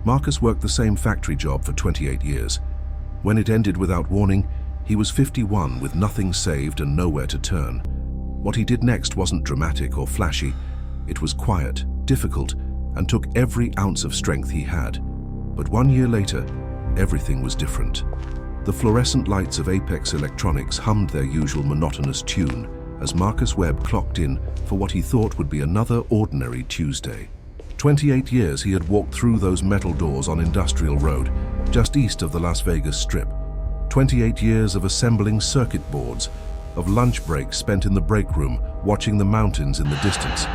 Marcus worked the same factory job for 28 years. When it ended without warning, he was 51 with nothing saved and nowhere to turn. What he did next wasn't dramatic or flashy. It was quiet, difficult, and took every ounce of strength he had. But 1 year later, everything was different. The fluorescent lights of Apex Electronics hummed their usual monotonous tune as Marcus Webb clocked in for what he thought would be another ordinary Tuesday. 28 years he had walked through those metal doors on Industrial Road, just east of the Las Vegas Strip. 28 years of assembling circuit boards, of lunch breaks spent in the break room watching the mountains in the distance,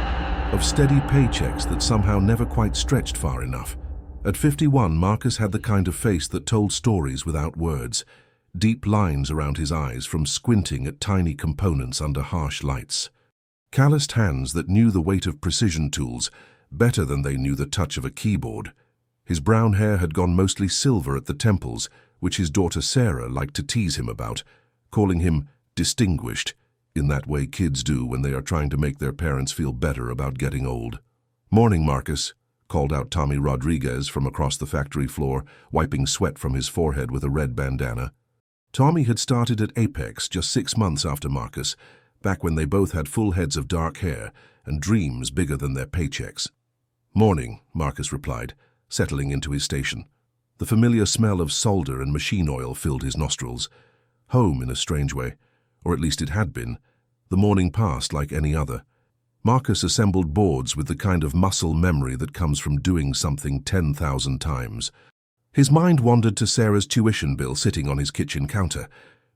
of steady paychecks that somehow never quite stretched far enough. At 51, Marcus had the kind of face that told stories without words, deep lines around his eyes from squinting at tiny components under harsh lights. Calloused hands that knew the weight of precision tools better than they knew the touch of a keyboard. His brown hair had gone mostly silver at the temples, which his daughter Sarah liked to tease him about, calling him distinguished, in that way kids do when they are trying to make their parents feel better about getting old. "Morning, Marcus," called out Tommy Rodriguez from across the factory floor, wiping sweat from his forehead with a red bandana. Tommy had started at Apex just 6 months after Marcus, back when they both had full heads of dark hair and dreams bigger than their paychecks. "Morning," Marcus replied, settling into his station. The familiar smell of solder and machine oil filled his nostrils. Home in a strange way, or at least it had been. The morning passed like any other. Marcus assembled boards with the kind of muscle memory that comes from doing something 10,000 times. His mind wandered to Sarah's tuition bill sitting on his kitchen counter.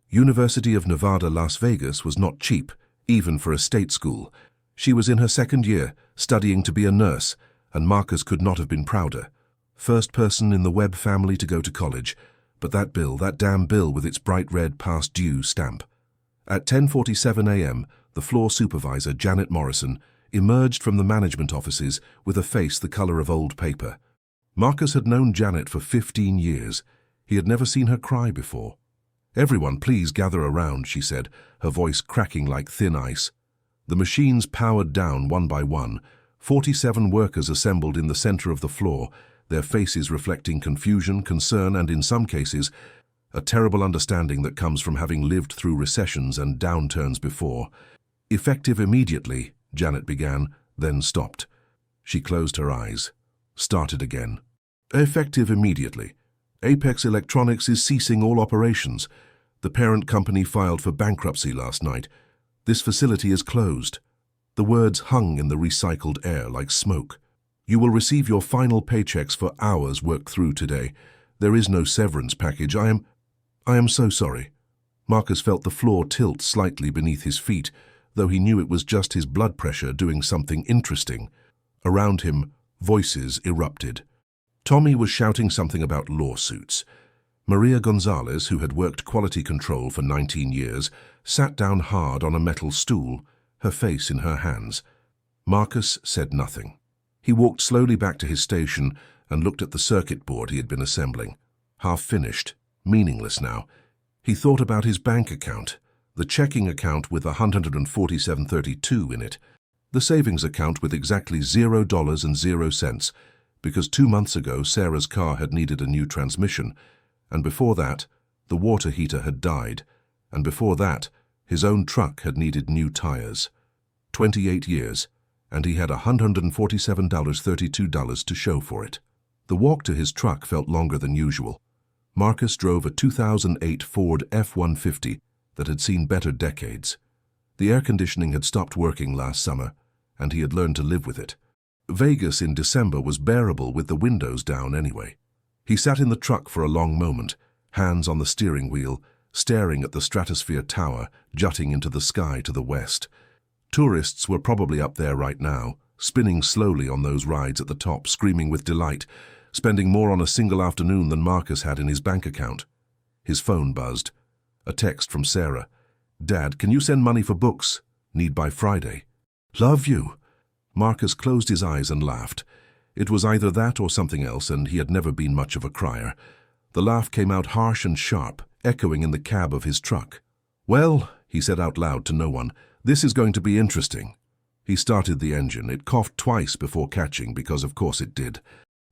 University of Nevada, Las Vegas was not cheap, even for a state school. She was in her 2nd year, studying to be a nurse, and Marcus could not have been prouder. First person in the Webb family to go to college, but that bill, that damn bill with its bright red past due stamp. At 10:47 a.m., the floor supervisor, Janet Morrison, emerged from the management offices with a face the color of old paper. Marcus had known Janet for 15 years. He had never seen her cry before. "Everyone, please gather around," she said, her voice cracking like thin ice. The machines powered down one by one. 47 workers assembled in the center of the floor, their faces reflecting confusion, concern, and in some cases, a terrible understanding that comes from having lived through recessions and downturns before. "Effective immediately," Janet began, then stopped. She closed her eyes, started again. "Effective immediately. Apex Electronics is ceasing all operations. The parent company filed for bankruptcy last night. This facility is closed." The words hung in the recycled air like smoke. "You will receive your final paychecks for hours worked through today. There is no severance package. I am so sorry." Marcus felt the floor tilt slightly beneath his feet, though he knew it was just his blood pressure doing something interesting. Around him, voices erupted. Tommy was shouting something about lawsuits. Maria Gonzalez, who had worked quality control for 19 years, sat down hard on a metal stool, her face in her hands. Marcus said nothing. He walked slowly back to his station and looked at the circuit board he had been assembling. Half finished, meaningless now. He thought about his bank account, the checking account with $147.32 in it, the savings account with exactly $0.00, because 2 months ago Sarah's car had needed a new transmission, and before that, the water heater had died, and before that, his own truck had needed new tires. 28 years, and he had $147.32 to show for it. The walk to his truck felt longer than usual. Marcus drove a 2008 Ford F-150 that had seen better decades. The air conditioning had stopped working last summer, and he had learned to live with it. Vegas in December was bearable with the windows down anyway. He sat in the truck for a long moment, hands on the steering wheel, staring at the Stratosphere Tower jutting into the sky to the west. Tourists were probably up there right now, spinning slowly on those rides at the top, screaming with delight, spending more on a single afternoon than Marcus had in his bank account. His phone buzzed. A text from Sarah. "Dad, can you send money for books? Need by Friday." "Love you." Marcus closed his eyes and laughed. It was either that or something else, and he had never been much of a crier. The laugh came out harsh and sharp, echoing in the cab of his truck. "Well," he said out loud to no one, "this is going to be interesting." He started the engine. It coughed twice before catching, because of course it did.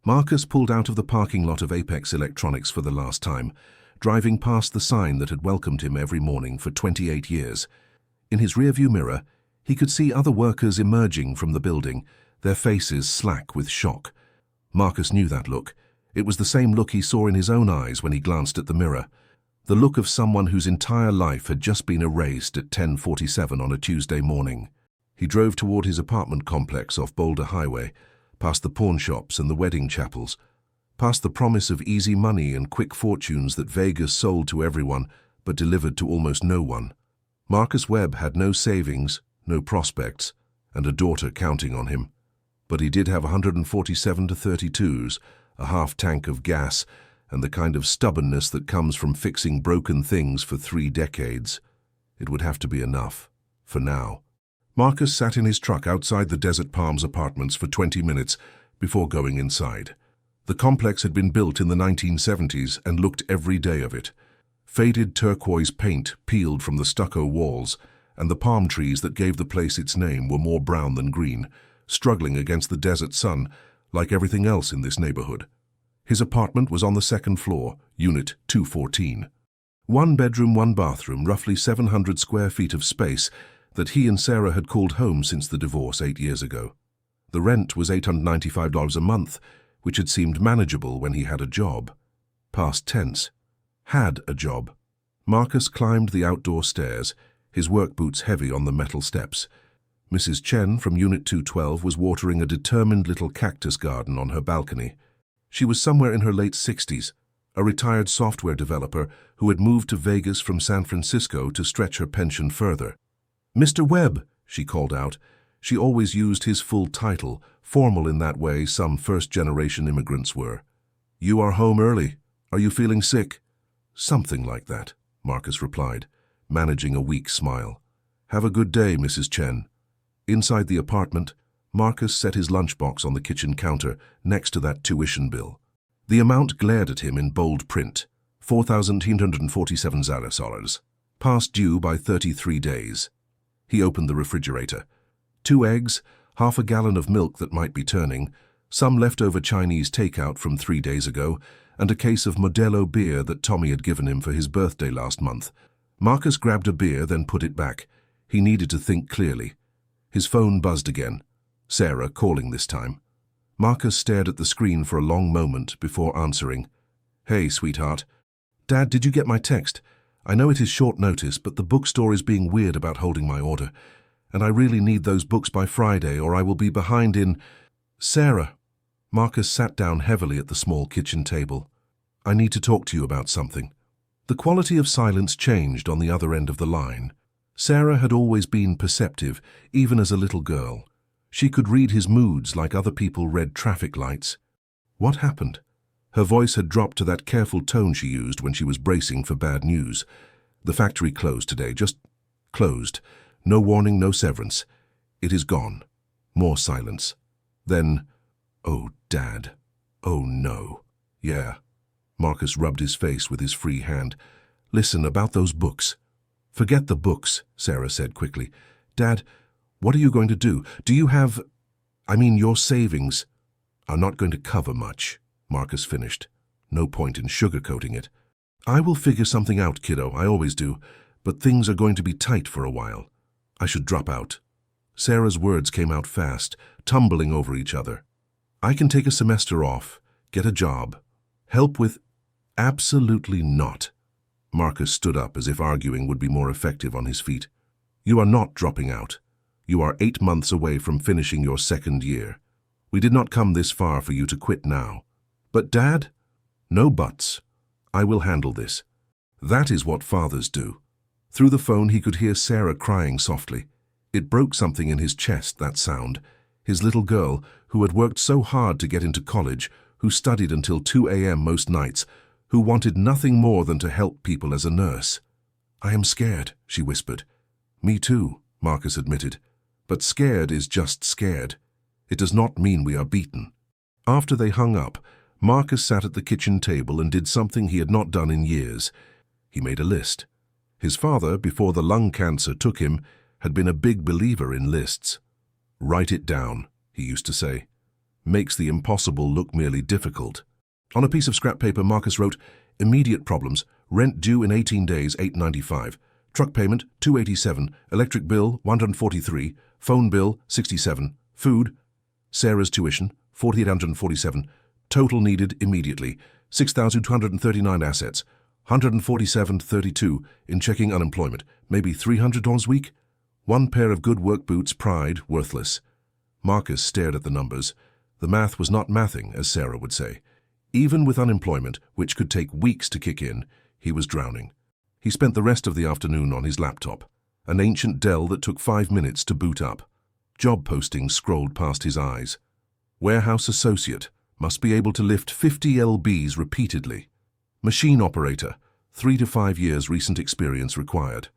Marcus pulled out of the parking lot of Apex Electronics for the last time, driving past the sign that had welcomed him every morning for 28 years. In his rearview mirror, he could see other workers emerging from the building, their faces slack with shock. Marcus knew that look. It was the same look he saw in his own eyes when he glanced at the mirror. The look of someone whose entire life had just been erased at 10:47 on a Tuesday morning. He drove toward his apartment complex off Boulder Highway, past the pawn shops and the wedding chapels, past the promise of easy money and quick fortunes that Vegas sold to everyone but delivered to almost no one. Marcus Webb had no savings, no prospects, and a daughter counting on him. But he did have 147 to 32s, a half tank of gas, and the kind of stubbornness that comes from fixing broken things for 3 decades. It would have to be enough, for now. Marcus sat in his truck outside the Desert Palms apartments for 20 minutes before going inside. The complex had been built in the 1970s and looked every day of it. Faded turquoise paint peeled from the stucco walls, and the palm trees that gave the place its name were more brown than green, struggling against the desert sun like everything else in this neighborhood. His apartment was on the 2nd floor, Unit 214. 1 bedroom, 1 bathroom, roughly 700 square feet of space that he and Sarah had called home since the divorce 8 years ago. The rent was $895 a month, which had seemed manageable when he had a job. Past tense. Had a job. Marcus climbed the outdoor stairs, his work boots heavy on the metal steps. Mrs. Chen from Unit 212 was watering a determined little cactus garden on her balcony. She was somewhere in her late 60s, a retired software developer who had moved to Vegas from San Francisco to stretch her pension further. "Mr. Webb," she called out. She always used his full title, formal in that way some first-generation immigrants were. "You are home early. Are you feeling sick?" "Something like that," Marcus replied, managing a weak smile. "Have a good day, Mrs. Chen." Inside the apartment, Marcus set his lunchbox on the kitchen counter next to that tuition bill. The amount glared at him in bold print, $4,847, past due by 33 days. He opened the refrigerator. 2 eggs, half a gallon of milk that might be turning, some leftover Chinese takeout from 3 days ago, and a case of Modelo beer that Tommy had given him for his birthday last month. Marcus grabbed a beer, then put it back. He needed to think clearly. His phone buzzed again. Sarah calling this time. Marcus stared at the screen for a long moment before answering. "Hey, sweetheart. Dad, did you get my text? I know it is short notice, but the bookstore is being weird about holding my order, and I really need those books by Friday or I will be behind in—" "Sarah." Marcus sat down heavily at the small kitchen table. "I need to talk to you about something." The quality of silence changed on the other end of the line. Sarah had always been perceptive, even as a little girl. She could read his moods like other people read traffic lights. What happened? Her voice had dropped to that careful tone she used when she was bracing for bad news. "The factory closed today, just closed. No warning, no severance. It is gone." More silence. Then, "Oh, Dad. Oh, no." "Yeah." Marcus rubbed his face with his free hand. "Listen, about those books." "Forget the books," Sarah said quickly. "Dad, what are you going to do? Do you have— your savings are not going to cover much," Marcus finished. No point in sugarcoating it. "I will figure something out, kiddo, I always do, but things are going to be tight for a while. I should drop out." Sarah's words came out fast, tumbling over each other. "I can take a semester off, get a job, help with—" "Absolutely not." Marcus stood up as if arguing would be more effective on his feet. "You are not dropping out. You are 8 months away from finishing your 2nd year. We did not come this far for you to quit now." "But Dad?" "No buts. I will handle this. That is what fathers do." Through the phone he could hear Sarah crying softly. It broke something in his chest, that sound. His little girl, who had worked so hard to get into college, who studied until 2 a.m. most nights, who wanted nothing more than to help people as a nurse. "I am scared," she whispered. "Me too," Marcus admitted. "But scared is just scared. It does not mean we are beaten." After they hung up, Marcus sat at the kitchen table and did something he had not done in years. He made a list. His father, before the lung cancer took him, had been a big believer in lists. "Write it down," he used to say. makes the impossible look merely difficult. On a piece of scrap paper, Marcus wrote, "Immediate problems. Rent due in 18 days, $8.95. Truck payment, $287. Electric bill, $143. Phone bill, $67. Food, Sarah's tuition, $4,847. Total needed immediately, $6,239 assets, $147.32 in checking unemployment, maybe $300 a week. One pair of good work boots, pride, worthless." Marcus stared at the numbers. The math was not mathing, as Sarah would say. Even with unemployment, which could take weeks to kick in, he was drowning. He spent the rest of the afternoon on his laptop, an ancient Dell that took 5 minutes to boot up. Job postings scrolled past his eyes. Warehouse associate, must be able to lift 50 lbs repeatedly. Machine operator, 3 to 5 years recent experience required.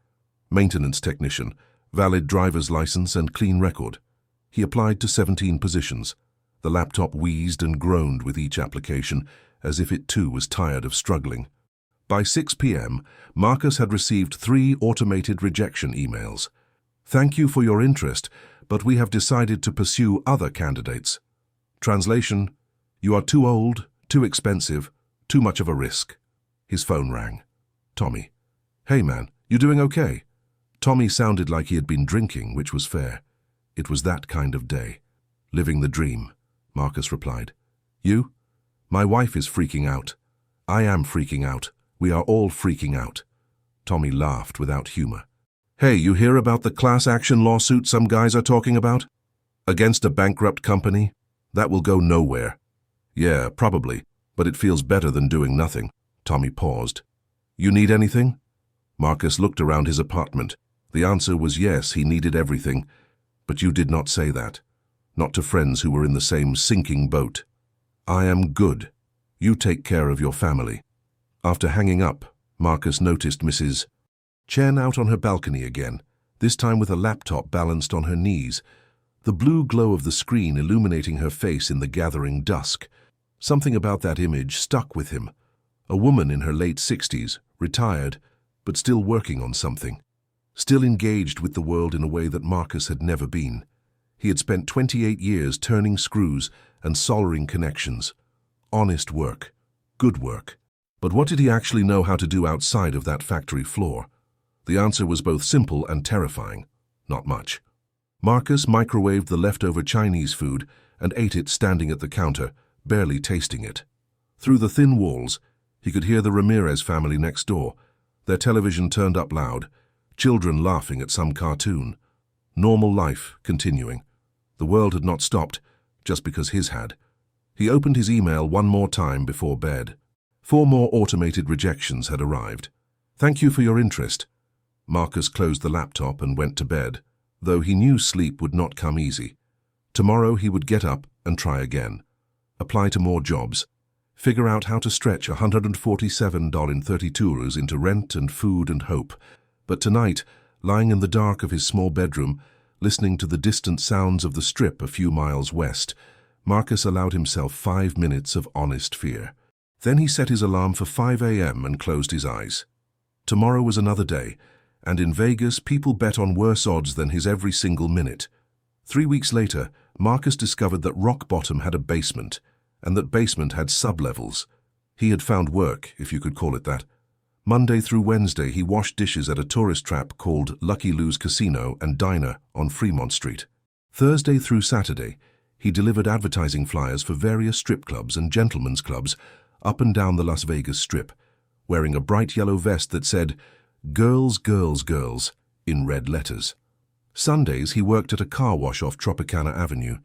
Maintenance technician, valid driver's license and clean record. He applied to 17 positions. The laptop wheezed and groaned with each application, as if it too was tired of struggling. By 6 p.m., Marcus had received 3 automated rejection emails. "Thank you for your interest, but we have decided to pursue other candidates." Translation: "You are too old, too expensive, too much of a risk." His phone rang. Tommy. "Hey man, you doing okay?" Tommy sounded like he had been drinking, which was fair. It was that kind of day. "Living the dream," Marcus replied. "You?" "My wife is freaking out." "I am freaking out. We are all freaking out." Tommy laughed without humor. "Hey, you hear about the class action lawsuit some guys are talking about? Against a bankrupt company? That will go nowhere." "Yeah, probably, but it feels better than doing nothing." Tommy paused. "You need anything?" Marcus looked around his apartment. The answer was yes, he needed everything. "But you did not say that. Not to friends who were in the same sinking boat." "I am good. You take care of your family." After hanging up, Marcus noticed Mrs. Chen out on her balcony again, this time with a laptop balanced on her knees, the blue glow of the screen illuminating her face in the gathering dusk. Something about that image stuck with him. A woman in her late 60s, retired, but still working on something. Still engaged with the world in a way that Marcus had never been. He had spent 28 years turning screws and soldering connections. Honest work. Good work. But what did he actually know how to do outside of that factory floor? The answer was both simple and terrifying. Not much. Marcus microwaved the leftover Chinese food and ate it standing at the counter, barely tasting it. Through the thin walls, he could hear the Ramirez family next door, their television turned up loud, children laughing at some cartoon. Normal life continuing. The world had not stopped, just because his had. He opened his email one more time before bed. 4 more automated rejections had arrived. "Thank you for your interest." Marcus closed the laptop and went to bed, though he knew sleep would not come easy. Tomorrow he would get up and try again. Apply to more jobs. Figure out how to stretch $147.32 into rent and food and hope. But tonight, lying in the dark of his small bedroom, listening to the distant sounds of the Strip a few miles west, Marcus allowed himself 5 minutes of honest fear. Then he set his alarm for 5 a.m. and closed his eyes. Tomorrow was another day, and in Vegas people bet on worse odds than his every single minute. 3 weeks later, Marcus discovered that rock bottom had a basement, and that basement had sublevels. He had found work, if you could call it that. Monday through Wednesday he washed dishes at a tourist trap called Lucky Lou's Casino and Diner on Fremont Street. Thursday through Saturday, he delivered advertising flyers for various strip clubs and gentlemen's clubs up and down the Las Vegas Strip, wearing a bright yellow vest that said, "Girls, Girls, Girls," in red letters. Sundays he worked at a car wash off Tropicana Avenue.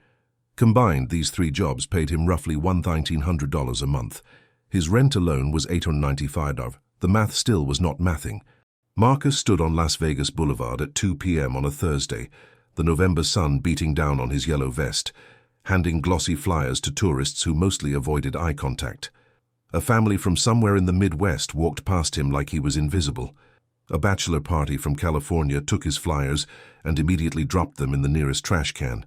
Combined, these 3 jobs paid him roughly $1,900 a month. His rent alone was $895. The math still was not mathing. Marcus stood on Las Vegas Boulevard at 2 p.m. on a Thursday, the November sun beating down on his yellow vest, handing glossy flyers to tourists who mostly avoided eye contact. A family from somewhere in the Midwest walked past him like he was invisible. A bachelor party from California took his flyers and immediately dropped them in the nearest trash can.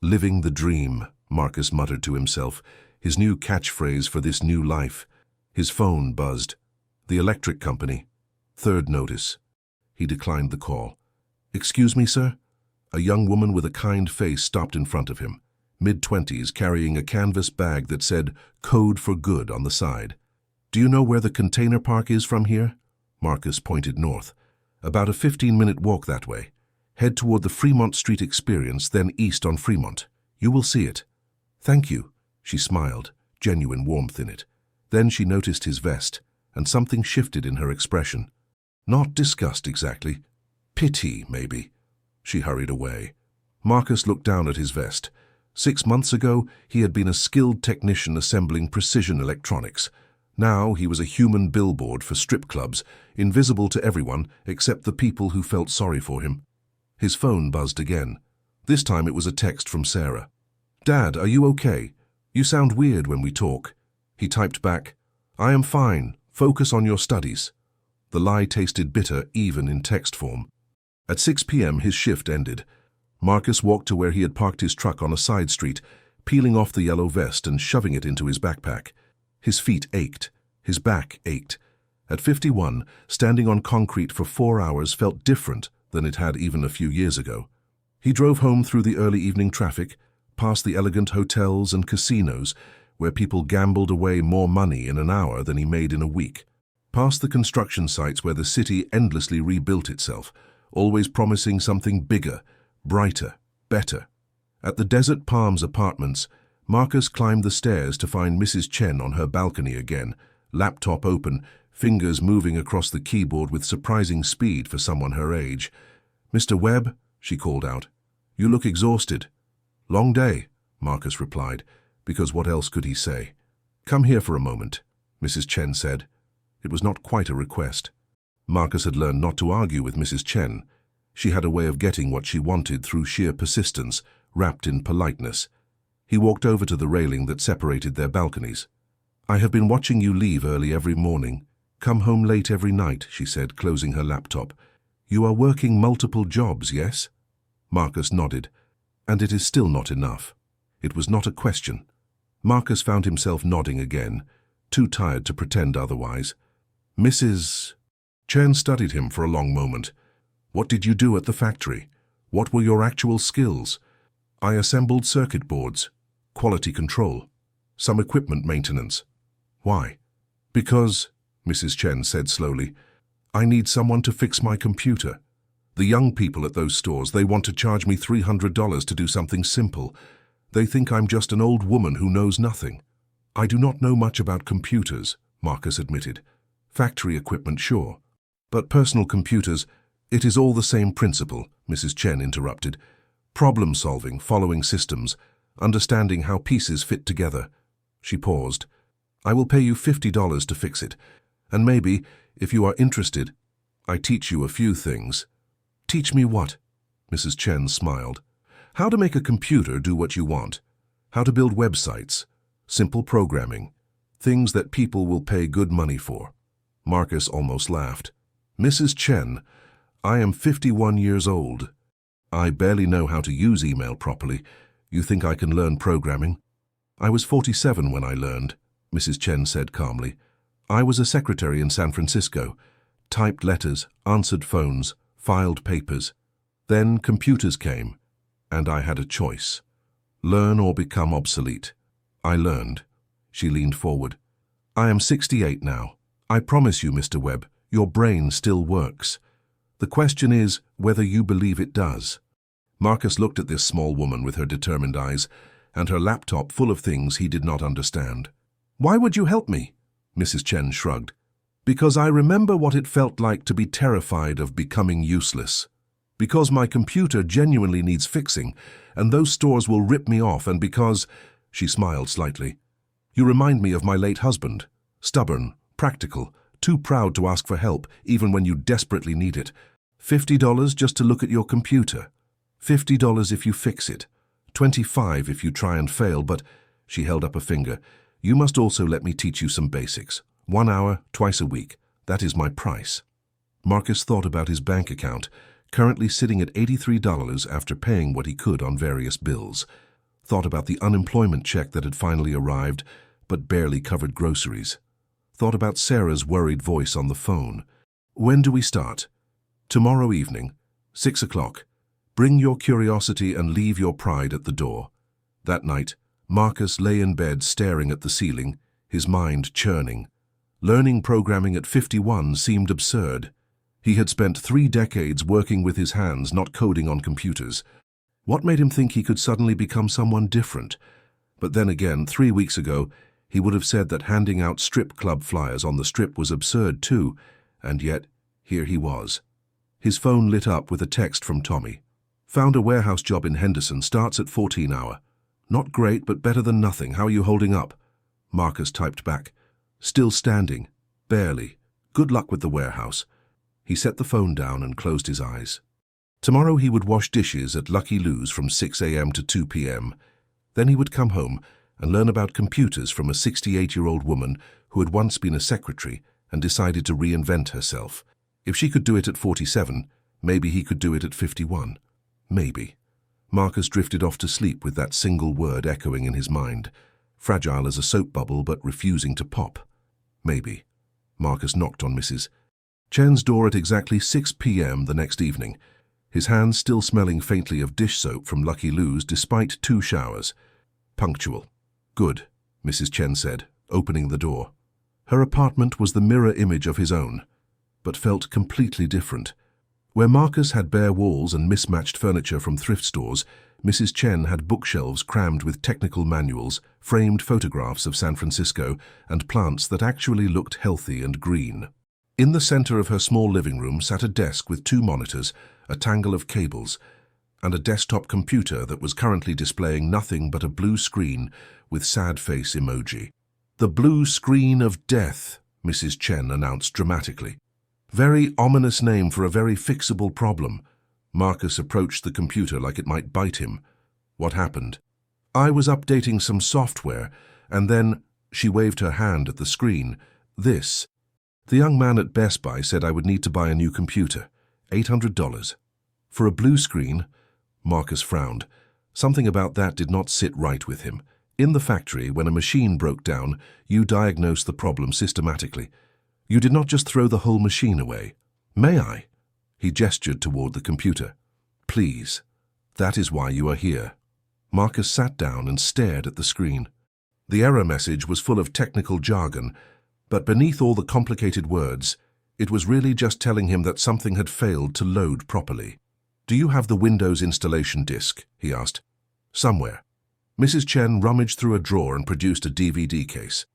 "Living the dream," Marcus muttered to himself, his new catchphrase for this new life. His phone buzzed. The electric company. 3rd notice. He declined the call. "Excuse me, sir?" A young woman with a kind face stopped in front of him. mid-20s, carrying a canvas bag that said "Code for Good" on the side. "Do you know where the container park is from here?" Marcus pointed north. "About a 15-minute walk that way. Head toward the Fremont Street Experience, then east on Fremont. You will see it." "Thank you," she smiled, genuine warmth in it. Then she noticed his vest, and something shifted in her expression. Not disgust exactly. Pity, maybe. She hurried away. Marcus looked down at his vest. 6 months ago, he had been a skilled technician assembling precision electronics. Now he was a human billboard for strip clubs, invisible to everyone except the people who felt sorry for him. His phone buzzed again. This time it was a text from Sarah. "Dad, are you okay? You sound weird when we talk." He typed back, "I am fine. Focus on your studies." The lie tasted bitter even in text form. At 6 p.m. his shift ended. Marcus walked to where he had parked his truck on a side street, peeling off the yellow vest and shoving it into his backpack. His feet ached. His back ached. At 51, standing on concrete for 4 hours felt different than it had even a few years ago. He drove home through the early evening traffic, past the elegant hotels and casinos, where people gambled away more money in an hour than he made in a week. Past the construction sites where the city endlessly rebuilt itself, always promising something bigger, brighter, better. At the Desert Palms apartments, Marcus climbed the stairs to find Mrs. Chen on her balcony again, laptop open, fingers moving across the keyboard with surprising speed for someone her age. "Mr. Webb," she called out, "you look exhausted." "Long day," Marcus replied, because what else could he say? "Come here for a moment," Mrs. Chen said. It was not quite a request. Marcus had learned not to argue with Mrs. Chen. She had a way of getting what she wanted through sheer persistence, wrapped in politeness. He walked over to the railing that separated their balconies. "I have been watching you leave early every morning. Come home late every night," she said, closing her laptop. "You are working multiple jobs, yes?" Marcus nodded. "And it is still not enough." It was not a question. Marcus found himself nodding again, too tired to pretend otherwise. "Mrs. Chen studied him for a long moment. "What did you do at the factory? What were your actual skills?" "I assembled circuit boards, quality control, some equipment maintenance." "Why?" "Because," Mrs. Chen said slowly, "I need someone to fix my computer. The young people at those stores, they want to charge me $300 to do something simple. They think I'm just an old woman who knows nothing." "I do not know much about computers," Marcus admitted. "Factory equipment, sure. But personal computers, it is all the same principle," Mrs. Chen interrupted. "Problem solving, following systems, understanding how pieces fit together." She paused. "I will pay you $50 to fix it. And maybe, if you are interested, I teach you a few things." "Teach me what?" Mrs. Chen smiled. "How to make a computer do what you want. How to build websites. Simple programming. Things that people will pay good money for." Marcus almost laughed. "Mrs. Chen, I am 51 years old. I barely know how to use email properly. You think I can learn programming?" "I was 47 when I learned," Mrs. Chen said calmly. "I was a secretary in San Francisco. Typed letters, answered phones, filed papers. Then computers came, and I had a choice. Learn or become obsolete. I learned." She leaned forward. "I am 68 now. I promise you, Mr. Webb, your brain still works. The question is whether you believe it does." Marcus looked at this small woman with her determined eyes, and her laptop full of things he did not understand. "Why would you help me?" Mrs. Chen shrugged. "Because I remember what it felt like to be terrified of becoming useless. Because my computer genuinely needs fixing, and those stores will rip me off, and because—" She smiled slightly. "You remind me of my late husband. Stubborn, practical, too proud to ask for help, even when you desperately need it. $50 just to look at your computer. $50 if you fix it. $25 if you try and fail, but—" She held up a finger. "You must also let me teach you some basics. 1 hour, twice a week. That is my price." Marcus thought about his bank account, currently sitting at $83 after paying what he could on various bills. Thought about the unemployment check that had finally arrived, but barely covered groceries. Thought about Sarah's worried voice on the phone. "When do we start?" "Tomorrow evening, 6 o'clock. Bring your curiosity and leave your pride at the door." That night, Marcus lay in bed staring at the ceiling, his mind churning. Learning programming at 51 seemed absurd. He had spent 3 decades working with his hands, not coding on computers. What made him think he could suddenly become someone different? But then again, 3 weeks ago, he would have said that handing out strip club flyers on the strip was absurd too, and yet, here he was. His phone lit up with a text from Tommy. Found a warehouse job in Henderson, starts at 14 hour. Not great, but better than nothing. How are you holding up? Marcus typed back. Still standing. Barely. Good luck with the warehouse. He set the phone down and closed his eyes. Tomorrow he would wash dishes at Lucky Lou's from 6 a.m. to 2 p.m. Then he would come home and learn about computers from a 68-year-old woman who had once been a secretary and decided to reinvent herself. If she could do it at 47, maybe he could do it at 51. Maybe. Marcus drifted off to sleep with that single word echoing in his mind, fragile as a soap bubble but refusing to pop. Maybe. Marcus knocked on Mrs. Chen's door at exactly 6 p.m. the next evening, his hands still smelling faintly of dish soap from Lucky Lou's despite 2 showers. Punctual. Good, Mrs. Chen said, opening the door. Her apartment was the mirror image of his own, but felt completely different. Where Marcus had bare walls and mismatched furniture from thrift stores, Mrs. Chen had bookshelves crammed with technical manuals, framed photographs of San Francisco, and plants that actually looked healthy and green. In the center of her small living room sat a desk with 2 monitors, a tangle of cables, and a desktop computer that was currently displaying nothing but a blue screen with sad face emoji. The blue screen of death, Mrs. Chen announced dramatically. Very ominous name for a very fixable problem. Marcus approached the computer like it might bite him. What happened? I was updating some software, and then, she waved her hand at the screen, this. The young man at Best Buy said I would need to buy a new computer. $800. For a blue screen? Marcus frowned. Something about that did not sit right with him. In the factory, when a machine broke down, you diagnosed the problem systematically. You did not just throw the whole machine away. May I? He gestured toward the computer. Please. That is why you are here. Marcus sat down and stared at the screen. The error message was full of technical jargon, but beneath all the complicated words, it was really just telling him that something had failed to load properly. Do you have the Windows installation disk? He asked. Somewhere. Mrs. Chen rummaged through a drawer and produced a DVD case.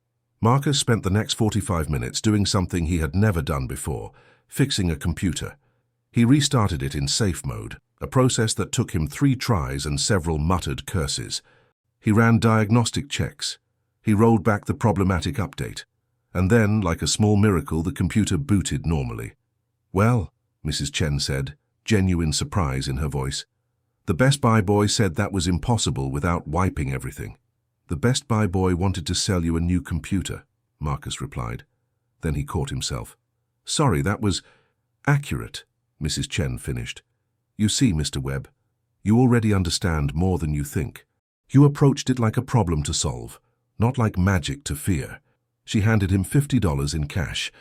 Marcus spent the next 45 minutes doing something he had never done before, fixing a computer. He restarted it in safe mode, a process that took him 3 tries and several muttered curses. He ran diagnostic checks. He rolled back the problematic update. And then, like a small miracle, the computer booted normally. Well, Mrs. Chen said, genuine surprise in her voice. The Best Buy boy said that was impossible without wiping everything. The Best Buy boy wanted to sell you a new computer, Marcus replied. Then he caught himself. Sorry, that was accurate, Mrs. Chen finished. You see, Mr. Webb, you already understand more than you think. You approached it like a problem to solve, not like magic to fear. She handed him $50 in cash.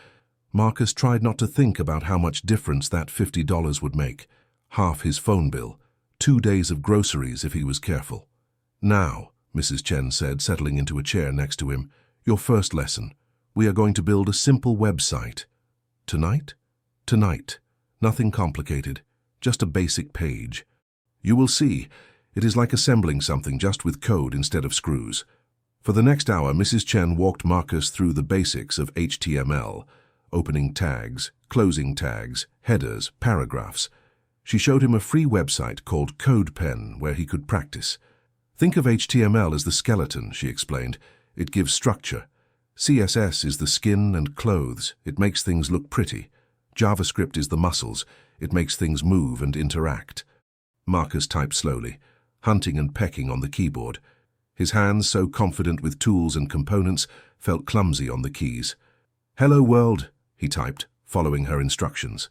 Marcus tried not to think about how much difference that $50 would make. Half his phone bill, 2 days of groceries if he was careful. Now, Mrs. Chen said, settling into a chair next to him, your first lesson. We are going to build a simple website. Tonight? Tonight. Nothing complicated, just a basic page. You will see, it is like assembling something just with code instead of screws. For the next hour, Mrs. Chen walked Marcus through the basics of HTML, opening tags, closing tags, headers, paragraphs. She showed him a free website called CodePen where he could practice. Think of HTML as the skeleton, she explained. It gives structure. CSS is the skin and clothes. It makes things look pretty. JavaScript is the muscles. It makes things move and interact. Marcus typed slowly, hunting and pecking on the keyboard. His hands, so confident with tools and components, felt clumsy on the keys. Hello world, he typed, following her instructions.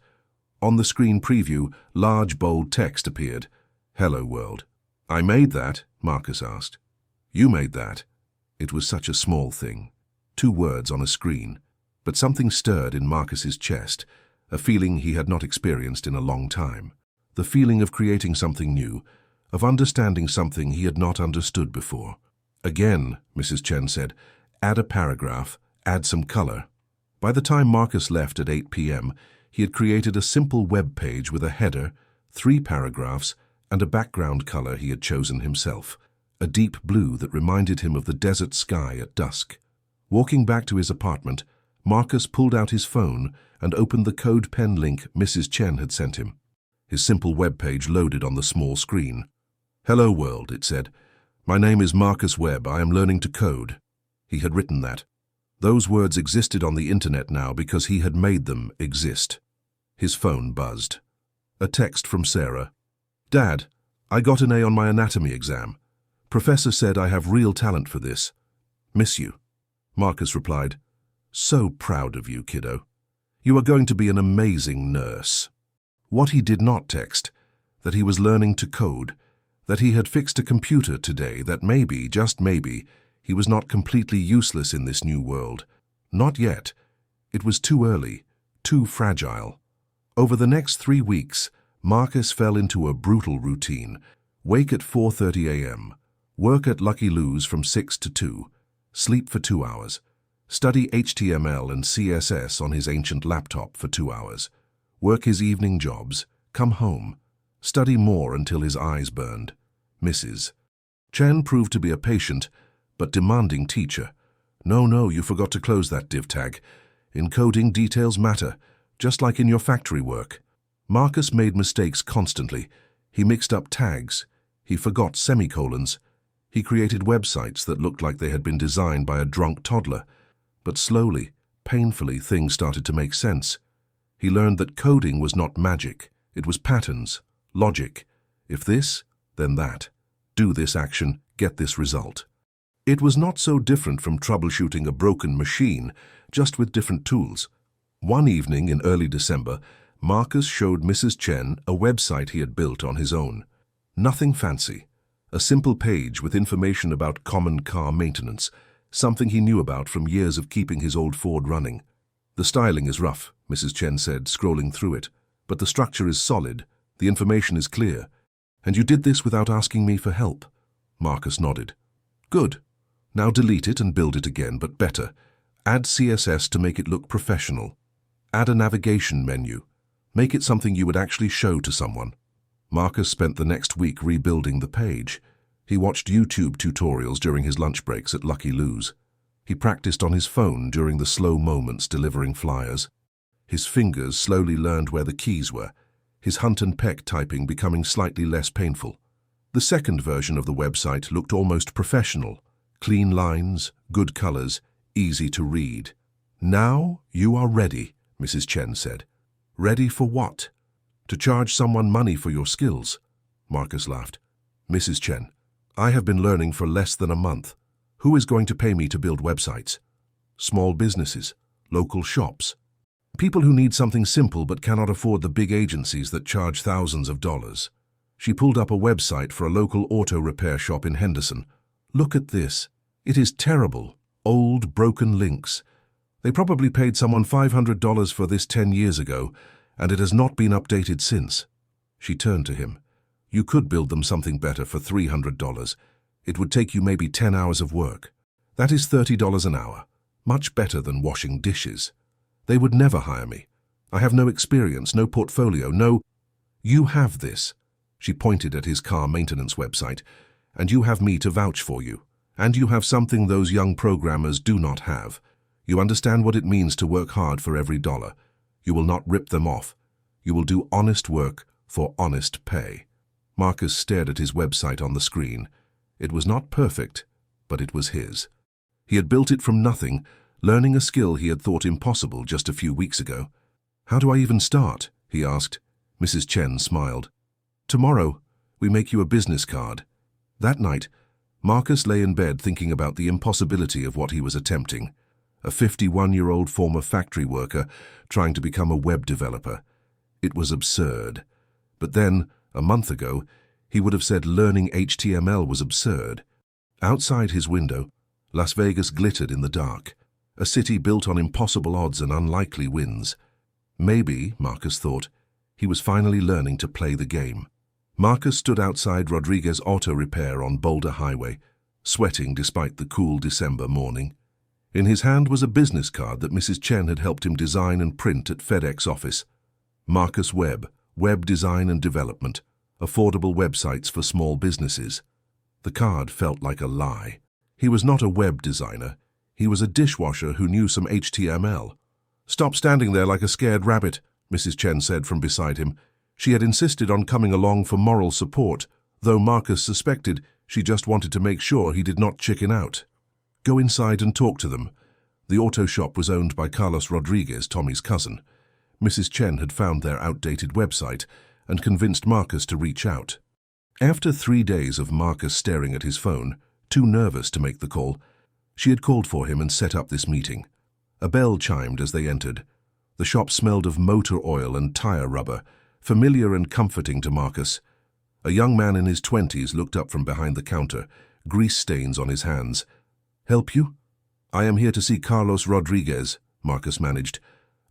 On the screen preview, large bold text appeared. Hello world. I made that, Marcus asked. You made that. It was such a small thing. 2 words on a screen. But something stirred in Marcus's chest, a feeling he had not experienced in a long time. The feeling of creating something new, of understanding something he had not understood before. Again, Mrs. Chen said, add a paragraph, add some color. By the time Marcus left at 8 p.m., he had created a simple web page with a header, 3 paragraphs, and a background color he had chosen himself, a deep blue that reminded him of the desert sky at dusk. Walking back to his apartment, Marcus pulled out his phone and opened the code pen link Mrs. Chen had sent him. His simple web page loaded on the small screen. "Hello world," it said. "My name is Marcus Webb. I am learning to code." He had written that. Those words existed on the internet now because he had made them exist. His phone buzzed. A text from Sarah. "Dad, I got an A on my anatomy exam. Professor said I have real talent for this. Miss you." Marcus replied, "So proud of you, kiddo. You are going to be an amazing nurse." What he did not text, that he was learning to code, that he had fixed a computer today, that maybe, just maybe, he was not completely useless in this new world. Not yet. It was too early, too fragile. Over the next 3 weeks, Marcus fell into a brutal routine. Wake at 4:30 a.m., work at Lucky Lou's from 6 to 2, sleep for 2 hours, study HTML and CSS on his ancient laptop for 2 hours, work his evening jobs, come home, study more until his eyes burned. Mrs. Chen proved to be a patient but demanding teacher. No, you forgot to close that div tag. In coding, details matter, just like in your factory work. Marcus made mistakes constantly. He mixed up tags. He forgot semicolons. He created websites that looked like they had been designed by a drunk toddler. But slowly, painfully, things started to make sense. He learned that coding was not magic. It was patterns, logic. If this, then that. Do this action, get this result. It was not so different from troubleshooting a broken machine, just with different tools. One evening in early December, Marcus showed Mrs. Chen a website he had built on his own. Nothing fancy. A simple page with information about common car maintenance, something he knew about from years of keeping his old Ford running. "The styling is rough," Mrs. Chen said, scrolling through it, "but the structure is solid, the information is clear. And you did this without asking me for help." Marcus nodded. "Good. Now delete it and build it again, but better. Add CSS to make it look professional. Add a navigation menu. Make it something you would actually show to someone." Marcus spent the next week rebuilding the page. He watched YouTube tutorials during his lunch breaks at Lucky Lou's. He practiced on his phone during the slow moments delivering flyers. His fingers slowly learned where the keys were, his hunt and peck typing becoming slightly less painful. The second version of the website looked almost professional. Clean lines, good colors, easy to read. "Now you are ready," Mrs. Chen said. "Ready for what? To charge someone money for your skills?" Marcus laughed. "Mrs. Chen, I have been learning for less than a month. Who is going to pay me to build websites? Small businesses, local shops. People who need something simple but cannot afford the big agencies that charge thousands of dollars." She pulled up a website for a local auto repair shop in Henderson. "Look at this. It is terrible. Old, broken links. They probably paid someone $500 for this 10 years ago, and it has not been updated since." She turned to him. "You could build them something better for $300. It would take you maybe 10 hours of work. That is $30 an hour. Much better than washing dishes. They would never hire me. I have no experience, no portfolio, no—" "You have this." She pointed at his car maintenance website. "And you have me to vouch for you. And you have something those young programmers do not have. You understand what it means to work hard for every dollar. You will not rip them off. You will do honest work for honest pay." Marcus stared at his website on the screen. It was not perfect, but it was his. He had built it from nothing, learning a skill he had thought impossible just a few weeks ago. "How do I even start?" he asked. Mrs. Chen smiled. "Tomorrow, we make you a business card." That night, Marcus lay in bed thinking about the impossibility of what he was attempting. A 51-year-old former factory worker trying to become a web developer. It was absurd. But then, a month ago, he would have said learning HTML was absurd. Outside his window, Las Vegas glittered in the dark, a city built on impossible odds and unlikely winds. Maybe, Marcus thought, he was finally learning to play the game. Marcus stood outside Rodriguez Auto Repair on Boulder Highway, sweating despite the cool December morning. In his hand was a business card that Mrs. Chen had helped him design and print at FedEx office. Marcus Webb, Web Design and Development, affordable websites for small businesses. The card felt like a lie. He was not a web designer. He was a dishwasher who knew some HTML. "Stop standing there like a scared rabbit," Mrs. Chen said from beside him. She had insisted on coming along for moral support, though Marcus suspected she just wanted to make sure he did not chicken out. "Go inside and talk to them." The auto shop was owned by Carlos Rodriguez, Tommy's cousin. Mrs. Chen had found their outdated website and convinced Marcus to reach out. After 3 days of Marcus staring at his phone, too nervous to make the call, she had called for him and set up this meeting. A bell chimed as they entered. The shop smelled of motor oil and tire rubber, familiar and comforting to Marcus. A young man in his 20s looked up from behind the counter, grease stains on his hands. "Help you?" "I am here to see Carlos Rodriguez," Marcus managed.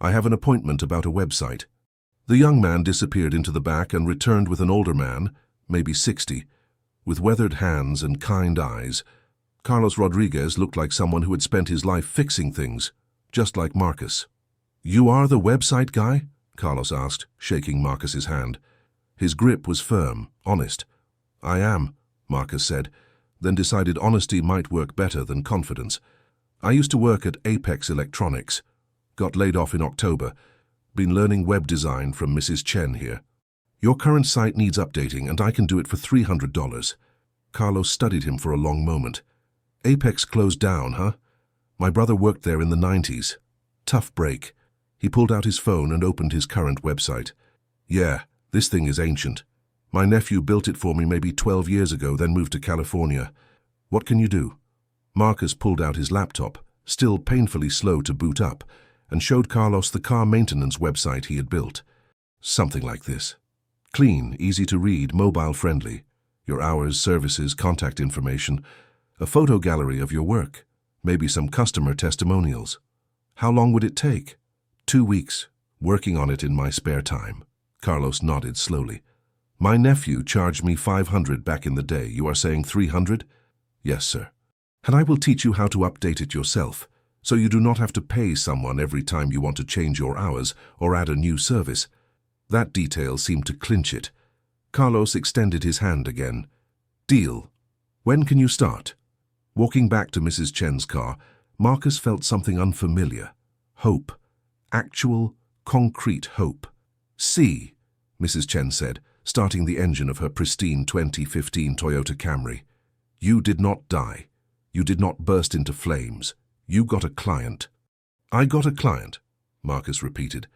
"I have an appointment about a website." The young man disappeared into the back and returned with an older man, maybe 60, with weathered hands and kind eyes. Carlos Rodriguez looked like someone who had spent his life fixing things, just like Marcus. "You are the website guy?" Carlos asked, shaking Marcus's hand. His grip was firm, honest. "I am," Marcus said, then decided honesty might work better than confidence. "I used to work at Apex Electronics. Got laid off in October. Been learning web design from Mrs. Chen here. Your current site needs updating, and I can do it for $300. Carlos studied him for a long moment. "Apex closed down, huh? My brother worked there in the 90s. Tough break." He pulled out his phone and opened his current website. "Yeah, this thing is ancient. My nephew built it for me maybe 12 years ago, then moved to California. What can you do?" Marcus pulled out his laptop, still painfully slow to boot up, and showed Carlos the car maintenance website he had built. Something like this. Clean, easy to read, mobile-friendly. Your hours, services, contact information. A photo gallery of your work. Maybe some customer testimonials. How long would it take? 2 weeks, working on it in my spare time. Carlos nodded slowly. "My nephew charged me $500 back in the day. You are saying $300? "Yes, sir. And I will teach you how to update it yourself, so you do not have to pay someone every time you want to change your hours or add a new service." That detail seemed to clinch it. Carlos extended his hand again. "Deal. When can you start?" Walking back to Mrs. Chen's car, Marcus felt something unfamiliar. Hope. Actual, concrete hope. "See," Mrs. Chen said, starting the engine of her pristine 2015 Toyota Camry. "You did not die. You did not burst into flames. You got a client." "I got a client," Marcus repeated,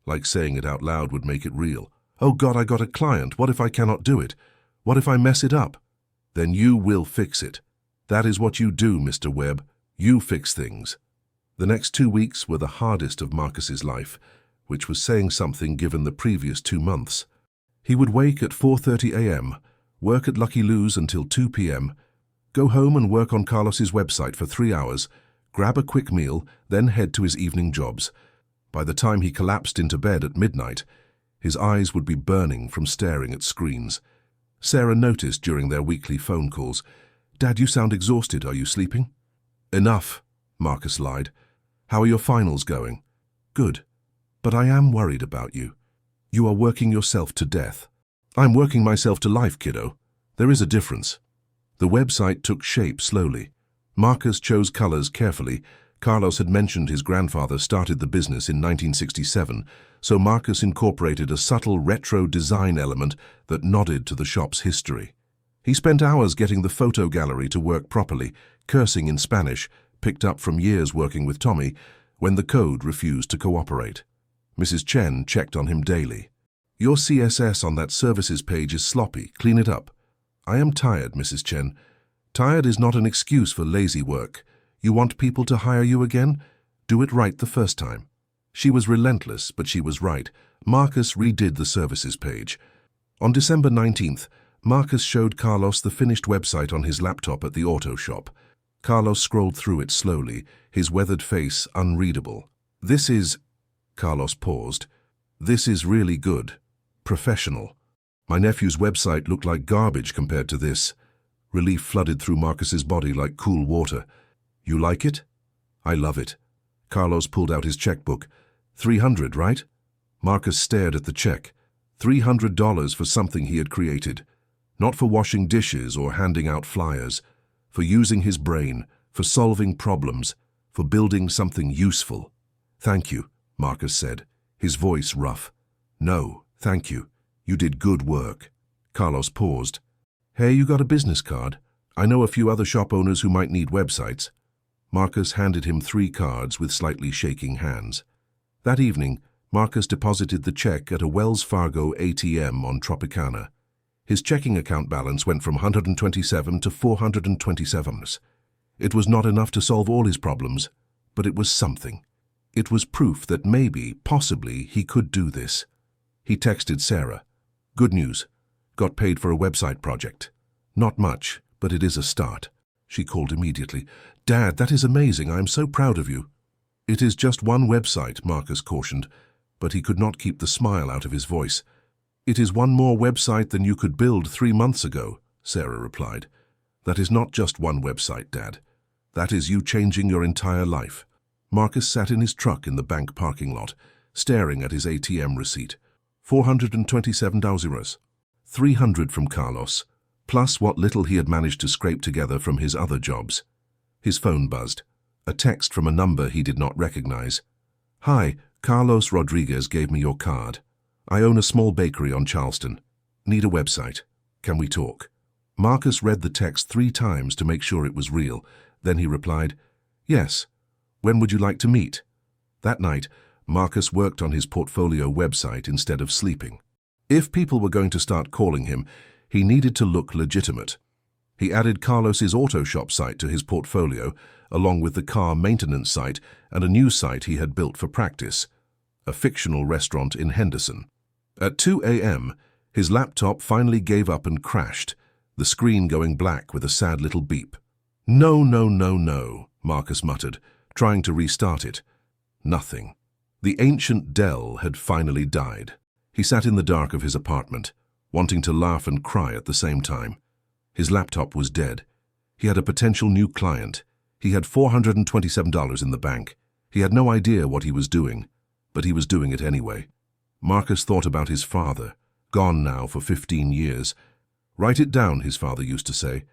like saying it out loud would make it real. "Oh God, I got a client. What if I cannot do it? What if I mess it up?" "Then you will fix it. That is what you do, Mr. Webb. You fix things." The next 2 weeks were the hardest of Marcus's life, which was saying something given the previous 2 months. He would wake at 4:30 a.m., work at Lucky Lou's until 2 p.m., go home and work on Carlos's website for 3 hours, grab a quick meal, then head to his evening jobs. By the time he collapsed into bed at midnight, his eyes would be burning from staring at screens. Sarah noticed during their weekly phone calls, "Dad, you sound exhausted. Are you sleeping?" "Enough," Marcus lied. "How are your finals going?" "Good. But I am worried about you. You are working yourself to death." "I'm working myself to life, kiddo. There is a difference." The website took shape slowly. Marcus chose colors carefully. Carlos had mentioned his grandfather started the business in 1967, so Marcus incorporated a subtle retro design element that nodded to the shop's history. He spent hours getting the photo gallery to work properly, cursing in Spanish, picked up from years working with Tommy, when the code refused to cooperate. Mrs. Chen checked on him daily. "Your CSS on that services page is sloppy. Clean it up." "I am tired, Mrs. Chen." "Tired is not an excuse for lazy work. You want people to hire you again? Do it right the first time." She was relentless, but she was right. Marcus redid the services page. On December 19th, Marcus showed Carlos the finished website on his laptop at the auto shop. Carlos scrolled through it slowly, his weathered face unreadable. "This is..." Carlos paused. "This is really good. Professional." My nephew's website looked like garbage compared to this. Relief flooded through Marcus's body like cool water. You like it? I love it. Carlos pulled out his checkbook. $300, right? Marcus stared at the check. $300 for something he had created. Not for washing dishes or handing out flyers. For using his brain, for solving problems, for building something useful. Thank you, Marcus said, his voice rough. No, thank you. You did good work. Carlos paused. Hey, you got a business card? I know a few other shop owners who might need websites. Marcus handed him 3 cards with slightly shaking hands. That evening, Marcus deposited the check at a Wells Fargo ATM on Tropicana. His checking account balance went from $127 to $427. It was not enough to solve all his problems, but it was something. It was proof that maybe, possibly, he could do this. He texted Sarah. Good news. Got paid for a website project. Not much, but it is a start. She called immediately. Dad, that is amazing. I am so proud of you. It is just one website, Marcus cautioned, but he could not keep the smile out of his voice. It is one more website than you could build 3 months ago, Sarah replied. That is not just one website, Dad. That is you changing your entire life. Marcus sat in his truck in the bank parking lot, staring at his ATM receipt. $427. $300 from Carlos, plus what little he had managed to scrape together from his other jobs. His phone buzzed. A text from a number he did not recognize. Hi, Carlos Rodriguez gave me your card. I own a small bakery on Charleston. Need a website. Can we talk? Marcus read the text 3 times to make sure it was real. Then he replied, Yes. When would you like to meet? That night, Marcus worked on his portfolio website instead of sleeping. If people were going to start calling him, he needed to look legitimate. He added Carlos's auto shop site to his portfolio, along with the car maintenance site and a new site he had built for practice, a fictional restaurant in Henderson. At 2 a.m., his laptop finally gave up and crashed, the screen going black with a sad little beep. No, no, no, no, Marcus muttered, trying to restart it. Nothing. The ancient Dell had finally died. He sat in the dark of his apartment, wanting to laugh and cry at the same time. His laptop was dead. He had a potential new client. He had $427 in the bank. He had no idea what he was doing, but he was doing it anyway. Marcus thought about his father, gone now for 15 years. Write it down, his father used to say.